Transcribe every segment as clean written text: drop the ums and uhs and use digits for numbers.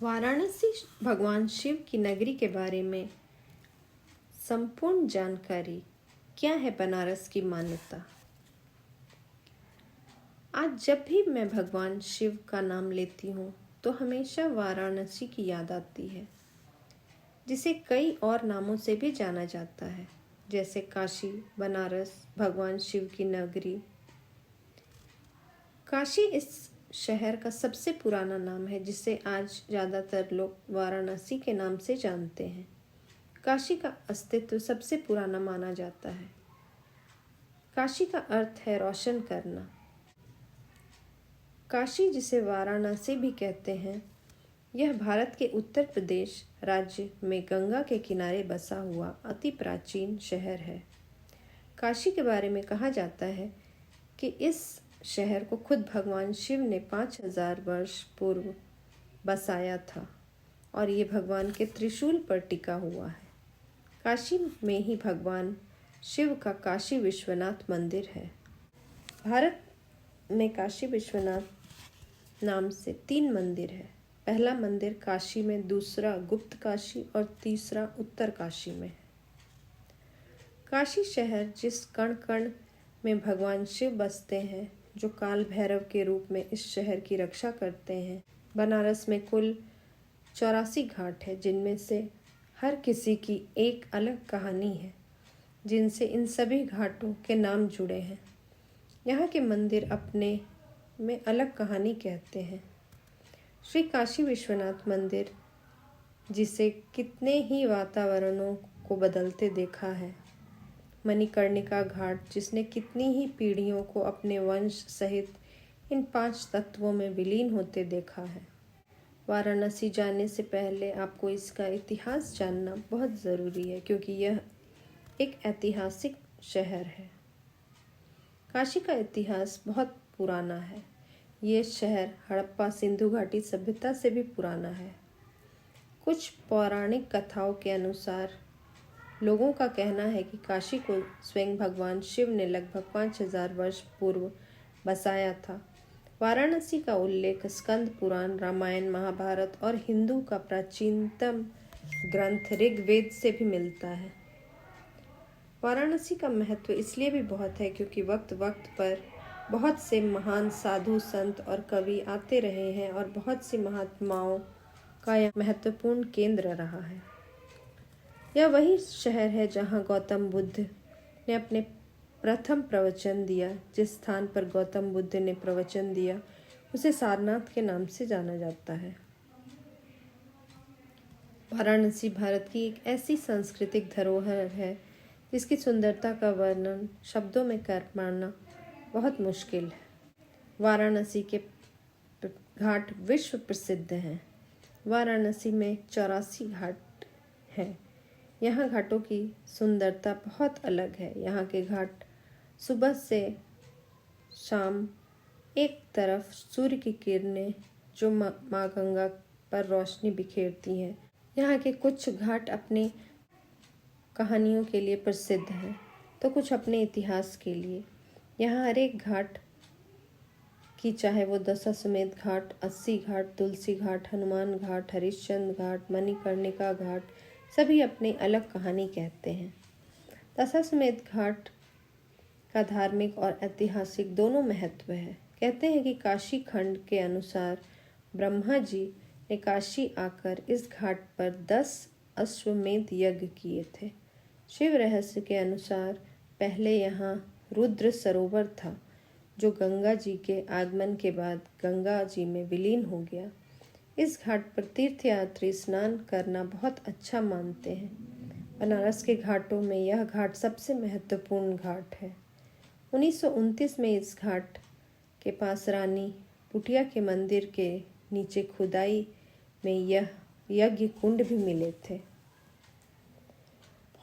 वाराणसी भगवान शिव की नगरी के बारे में संपूर्ण जानकारी। क्या है बनारस की मान्यता? आज जब भी मैं भगवान शिव का नाम लेती हूँ तो हमेशा वाराणसी की याद आती है, जिसे कई और नामों से भी जाना जाता है, जैसे काशी, बनारस, भगवान शिव की नगरी। काशी इस शहर का सबसे पुराना नाम है, जिसे आज ज़्यादातर लोग वाराणसी के नाम से जानते हैं। काशी का अस्तित्व सबसे पुराना माना जाता है। काशी का अर्थ है रोशन करना। काशी, जिसे वाराणसी भी कहते हैं, यह भारत के उत्तर प्रदेश राज्य में गंगा के किनारे बसा हुआ अति प्राचीन शहर है। काशी के बारे में कहा जाता है कि इस शहर को खुद भगवान शिव ने 5000 वर्ष पूर्व बसाया था और ये भगवान के त्रिशूल पर टिका हुआ है। काशी में ही भगवान शिव का काशी विश्वनाथ मंदिर है। भारत में काशी विश्वनाथ नाम से 3 मंदिर है। पहला मंदिर काशी में, दूसरा गुप्त काशी और तीसरा उत्तर काशी में है। काशी शहर जिस कण कण में भगवान शिव बसते हैं, जो काल भैरव के रूप में इस शहर की रक्षा करते हैं। बनारस में कुल 84 घाट है, जिनमें से हर किसी की एक अलग कहानी है, जिनसे इन सभी घाटों के नाम जुड़े हैं। यहाँ के मंदिर अपने में अलग कहानी कहते हैं। श्री काशी विश्वनाथ मंदिर, जिसे कितने ही वातावरणों को बदलते देखा है। मणिकर्णिका घाट, जिसने कितनी ही पीढ़ियों को अपने वंश सहित इन 5 तत्वों में विलीन होते देखा है। वाराणसी जाने से पहले आपको इसका इतिहास जानना बहुत ज़रूरी है, क्योंकि यह एक ऐतिहासिक शहर है। काशी का इतिहास बहुत पुराना है। ये शहर हड़प्पा सिंधु घाटी सभ्यता से भी पुराना है। कुछ पौराणिक कथाओं के अनुसार लोगों का कहना है कि काशी को स्वयं भगवान शिव ने लगभग 5000 वर्ष पूर्व बसाया था। वाराणसी का उल्लेख स्कंद पुराण, रामायण, महाभारत और हिंदू का प्राचीनतम ग्रंथ ऋग्वेद से भी मिलता है। वाराणसी का महत्व इसलिए भी बहुत है क्योंकि वक्त वक्त पर बहुत से महान साधु, संत और कवि आते रहे हैं और बहुत सी महात्माओं का यह महत्वपूर्ण केंद्र रहा है। यह वही शहर है जहाँ गौतम बुद्ध ने अपने प्रथम प्रवचन दिया। जिस स्थान पर गौतम बुद्ध ने प्रवचन दिया उसे सारनाथ के नाम से जाना जाता है। वाराणसी भारत की एक ऐसी सांस्कृतिक धरोहर है जिसकी सुंदरता का वर्णन शब्दों में कर पाना बहुत मुश्किल है। वाराणसी के घाट विश्व प्रसिद्ध हैं। वाराणसी में 84 घाट हैं। यहाँ घाटों की सुंदरता बहुत अलग है। यहाँ के घाट सुबह से शाम एक तरफ सूर्य की किरणें जो माँ गंगा पर रोशनी बिखेरती हैं। यहाँ के कुछ घाट अपनी कहानियों के लिए प्रसिद्ध हैं तो कुछ अपने इतिहास के लिए। यहाँ हर एक घाट की, चाहे वो दशाश्वमेध घाट, 80 घाट, तुलसी घाट, हनुमान घाट, हरिश्चंद्र घाट, मणिकर्णिका घाट, सभी अपनी अलग कहानी कहते हैं। दशाश्वमेध घाट का धार्मिक और ऐतिहासिक दोनों महत्व है। कहते हैं कि काशी खंड के अनुसार ब्रह्मा जी ने काशी आकर इस घाट पर 10 अश्वमेध यज्ञ किए थे। शिव रहस्य के अनुसार पहले यहाँ रुद्र सरोवर था, जो गंगा जी के आगमन के बाद गंगा जी में विलीन हो गया। इस घाट पर तीर्थयात्री स्नान करना बहुत अच्छा मानते हैं। बनारस के घाटों में यह घाट सबसे महत्वपूर्ण घाट है। 1929 में इस घाट के पास रानी पुटिया के मंदिर के नीचे खुदाई में यह यज्ञ कुंड भी मिले थे।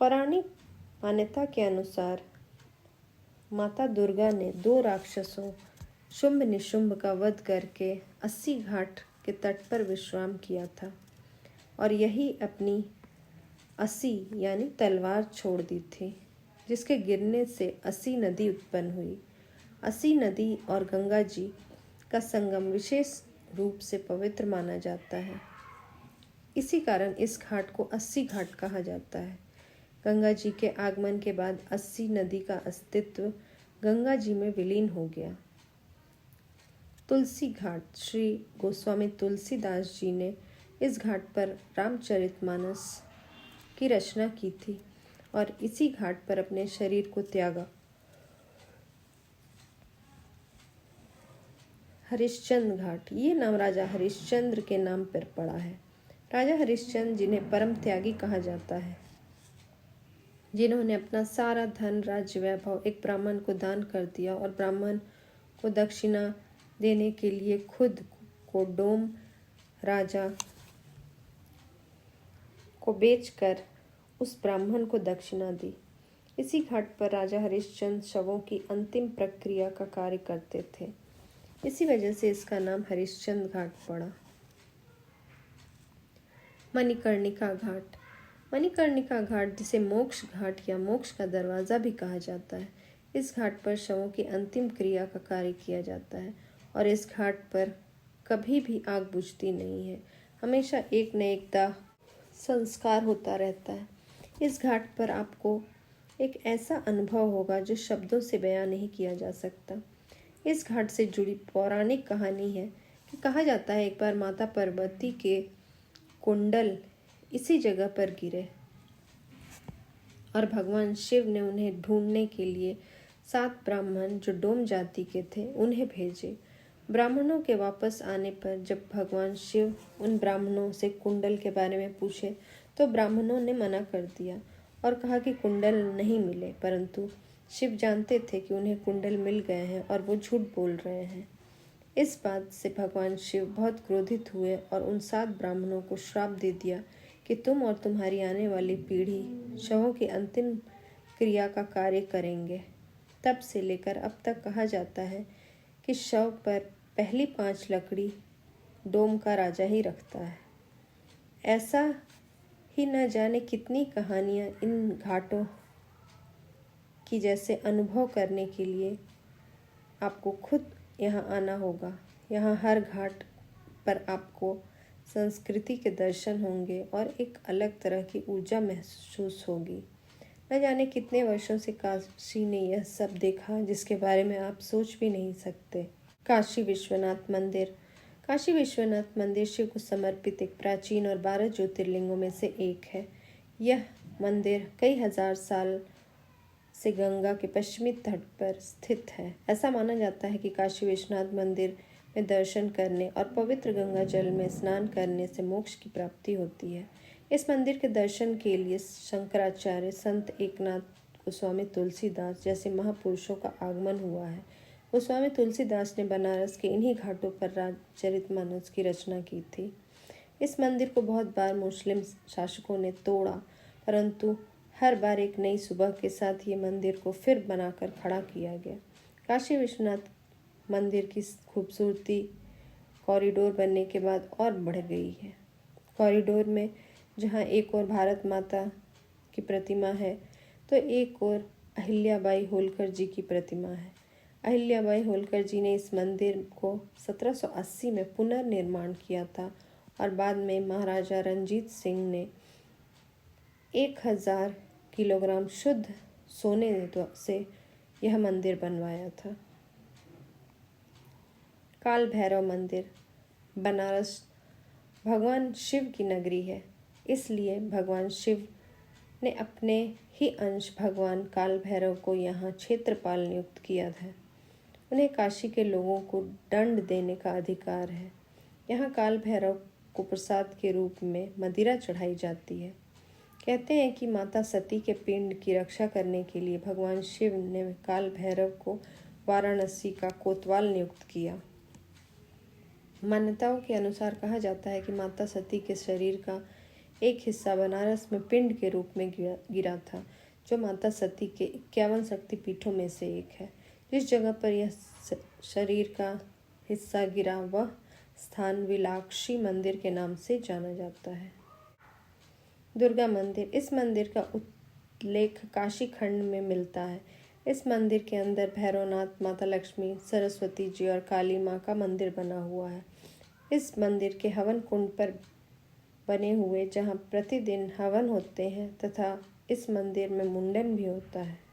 पौराणिक मान्यता के अनुसार माता दुर्गा ने 2 राक्षसों शुंभ निशुंभ का वध करके 80 घाट के तट पर विश्राम किया था और यही अपनी 80 यानी तलवार छोड़ दी थी, जिसके गिरने से 80 नदी उत्पन्न हुई। 80 नदी और गंगा जी का संगम विशेष रूप से पवित्र माना जाता है। इसी कारण इस घाट को अस्सी घाट कहा जाता है। गंगा जी के आगमन के बाद अस्सी नदी का अस्तित्व गंगा जी में विलीन हो गया। तुलसी घाट, श्री गोस्वामी तुलसीदास जी ने इस घाट पर रामचरितमानस की रचना की थी और इसी घाट पर अपने शरीर को त्यागा। हरिश्चंद्र घाट, ये नाम राजा हरिश्चंद्र के नाम पर पड़ा है। राजा हरिश्चंद्र जिन्हें परम त्यागी कहा जाता है, जिन्होंने अपना सारा धन, राज्य, वैभव एक ब्राह्मण को दान कर दिया और ब्राह्मण को दक्षिणा देने के लिए खुद को डोम राजा को बेचकर उस ब्राह्मण को दक्षिणा दी। इसी घाट पर राजा हरिश्चंद्र शवों की अंतिम प्रक्रिया का कार्य करते थे। इसी वजह से इसका नाम हरिश्चंद्र घाट पड़ा। मणिकर्णिका घाट, मणिकर्णिका घाट जिसे मोक्ष घाट या मोक्ष का दरवाज़ा भी कहा जाता है, इस घाट पर शवों की अंतिम क्रिया का कार्य किया जाता है और इस घाट पर कभी भी आग बुझती नहीं है। हमेशा एक न एक दाह संस्कार होता रहता है। इस घाट पर आपको एक ऐसा अनुभव होगा जो शब्दों से बयां नहीं किया जा सकता। इस घाट से जुड़ी पौराणिक कहानी है कि कहा जाता है एक बार माता पार्वती के कुंडल इसी जगह पर गिरे और भगवान शिव ने उन्हें ढूंढने के लिए 7 ब्राह्मण जो डोम जाति के थे उन्हें भेजे। ब्राह्मणों के वापस आने पर जब भगवान शिव उन ब्राह्मणों से कुंडल के बारे में पूछे तो ब्राह्मणों ने मना कर दिया और कहा कि कुंडल नहीं मिले, परंतु शिव जानते थे कि उन्हें कुंडल मिल गए हैं और वो झूठ बोल रहे हैं। इस बात से भगवान शिव बहुत क्रोधित हुए और उन 7 ब्राह्मणों को श्राप दे दिया कि तुम और तुम्हारी आने वाली पीढ़ी शवों की अंतिम क्रिया का कार्य करेंगे। तब से लेकर अब तक कहा जाता है कि शव पर पहली 5 लकड़ी डोम का राजा ही रखता है। ऐसा ही न जाने कितनी कहानियाँ इन घाटों की जैसे अनुभव करने के लिए आपको खुद यहाँ आना होगा। यहाँ हर घाट पर आपको संस्कृति के दर्शन होंगे और एक अलग तरह की ऊर्जा महसूस होगी। न जाने कितने वर्षों से काशी ने यह सब देखा जिसके बारे में आप सोच भी नहीं सकते। काशी विश्वनाथ मंदिर, काशी विश्वनाथ मंदिर शिव को समर्पित एक प्राचीन और 12 ज्योतिर्लिंगों में से एक है। यह मंदिर कई हजार साल से गंगा के पश्चिमी तट पर स्थित है। ऐसा माना जाता है कि काशी विश्वनाथ मंदिर में दर्शन करने और पवित्र गंगा जल में स्नान करने से मोक्ष की प्राप्ति होती है। इस मंदिर के दर्शन के लिए शंकराचार्य, संत एकनाथ गोस्वामी तुलसीदास जैसे महापुरुषों का आगमन हुआ है। गोस्वामी तुलसीदास ने बनारस के इन्हीं घाटों पर रामचरितमानस की रचना की थी। इस मंदिर को बहुत बार मुस्लिम शासकों ने तोड़ा, परंतु हर बार एक नई सुबह के साथ ये मंदिर को फिर बनाकर खड़ा किया गया। काशी विश्वनाथ मंदिर की खूबसूरती कॉरिडोर बनने के बाद और बढ़ गई है। कॉरिडोर में जहाँ एक ओर भारत माता की प्रतिमा है तो एक ओर अहिल्याबाई होलकर जी की प्रतिमा है। अहिल्याबाई होलकर जी ने इस मंदिर को 1780 में पुनर्निर्माण किया था और बाद में महाराजा रणजीत सिंह ने 1000 किलोग्राम शुद्ध सोने से यह मंदिर बनवाया था। काल भैरव मंदिर, बनारस भगवान शिव की नगरी है, इसलिए भगवान शिव ने अपने ही अंश भगवान काल भैरव को यहाँ क्षेत्रपाल नियुक्त किया था। उन्हें काशी के लोगों को दंड देने का अधिकार है। यहाँ काल भैरव को प्रसाद के रूप में मदिरा चढ़ाई जाती है। कहते हैं कि माता सती के पिंड की रक्षा करने के लिए भगवान शिव ने काल भैरव को वाराणसी का कोतवाल नियुक्त किया। मान्यताओं के अनुसार कहा जाता है कि माता सती के शरीर का एक हिस्सा बनारस में पिंड के रूप में गिरा था, जो माता सती के 51 शक्तिपीठों में से एक है। जिस जगह पर यह शरीर का हिस्सा गिरा वह स्थान विलाक्षी मंदिर के नाम से जाना जाता है। दुर्गा मंदिर, इस मंदिर का उल्लेख काशी खंड में मिलता है। इस मंदिर के अंदर भैरवनाथ, माता लक्ष्मी, सरस्वती जी और काली माँ का मंदिर बना हुआ है। इस मंदिर के हवन कुंड पर बने हुए जहाँ प्रतिदिन हवन होते हैं तथा इस मंदिर में मुंडन भी होता है।